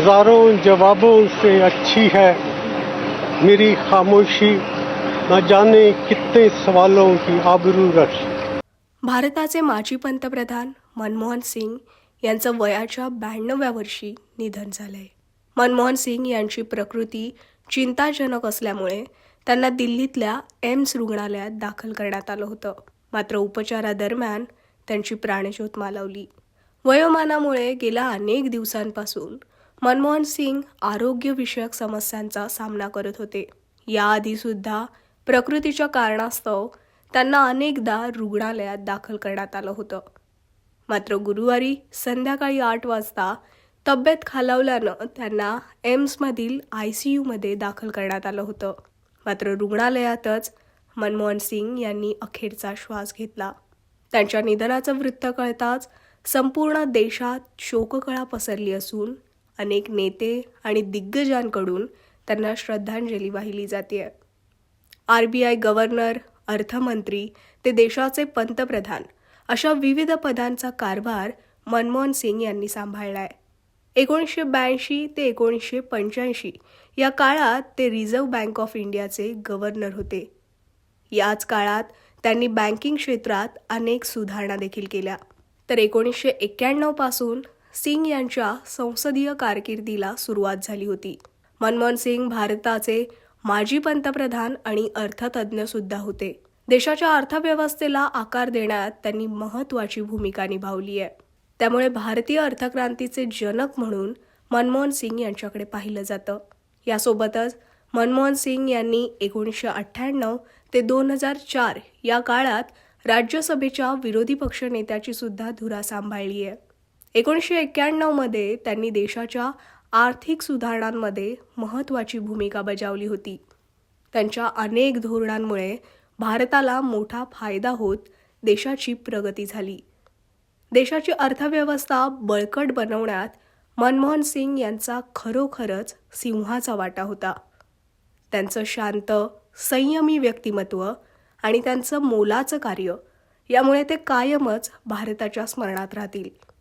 हजारों जवाबों से अच्छी है मेरी खामोशी, न जाने कितने सवालों की आबरू रखी। भारताचे माजी पंतप्रधान मनमोहन सिंग यांचं वयाच्या 92व्या वर्षी निधन झालंय. मनमोहन सिंग यांची प्रकृती चिंताजनक असल्यामुळे त्यांना दिल्लीतल्या एम्स रुग्णालयात दाखल करण्यात आलं होतं. मात्र उपचारादरम्यान त्यांची प्राणज्योत मालवली. वयोमानामुळे गेल्या अनेक दिवसांपासून मनमोहन सिंग आरोग्यविषयक समस्यांचा सामना करत होते. याआधी सुद्धा प्रकृतीच्या कारणास्तव त्यांना अनेकदा रुग्णालयात दाखल करण्यात आलं होतं. मात्र गुरुवारी संध्याकाळी 8 वाजता तब्येत खालावल्यानं त्यांना एम्समधील ICUमध्ये दाखल करण्यात आलं होतं. मात्र रुग्णालयातच मनमोहन सिंग यांनी अखेरचा श्वास घेतला. त्यांच्या निधनाचं वृत्त कळताच संपूर्ण देशात शोककळा पसरली असून अनेक नेते आणि दिग्गजांकडून त्यांना श्रद्धांजली वाहिली जातेय. RBI गव्हर्नर, अर्थमंत्री ते देशाचे पंतप्रधान अशा विविध पदांचा कारभार मनमोहन सिंग यांनी सांभाळलाय. 1982 ते 1985 या काळात ते रिझर्व्ह बँक ऑफ इंडियाचे गव्हर्नर होते. याच काळात त्यांनी बँकिंग क्षेत्रात अनेक सुधारणा देखील केल्या. तर 1991 पासून सिंग यांच्या संसदीय कारकिर्दीला सुरुवात झाली होती. मनमोहन सिंग भारताचे माजी पंतप्रधान आणि अर्थतज्ज्ञ सुद्धा होते. देशाच्या अर्थव्यवस्थेला आकार देण्यात त्यांनी महत्त्वाची भूमिका निभावली आहे. त्यामुळे भारतीय अर्थक्रांतीचे जनक म्हणून मनमोहन सिंग यांच्याकडे पाहिलं जातं. यासोबतच मनमोहन सिंग यांनी 1998 ते 2004 या काळात राज्यसभेच्या विरोधी पक्ष नेत्याची सुद्धा धुरा सांभाळली आहे. 1991 मध्ये त्यांनी देशाच्या आर्थिक सुधारणांमध्ये महत्त्वाची भूमिका बजावली होती. त्यांच्या अनेक धोरणांमुळे भारताला मोठा फायदा होत देशाची प्रगती झाली. देशाची अर्थव्यवस्था बळकट बनवण्यात मनमोहन सिंग यांचा खरोखरच सिंहाचा वाटा होता. त्यांचं शांत, संयमी व्यक्तिमत्व आणि त्यांचं मोलाचं कार्य यामुळे ते कायमच भारताच्या स्मरणात राहतील.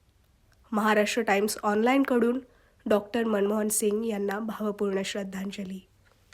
महाराष्ट्र टाइम्स ऑनलाईनकडून डॉक्टर मनमोहन सिंग यांना भावपूर्ण श्रद्धांजली.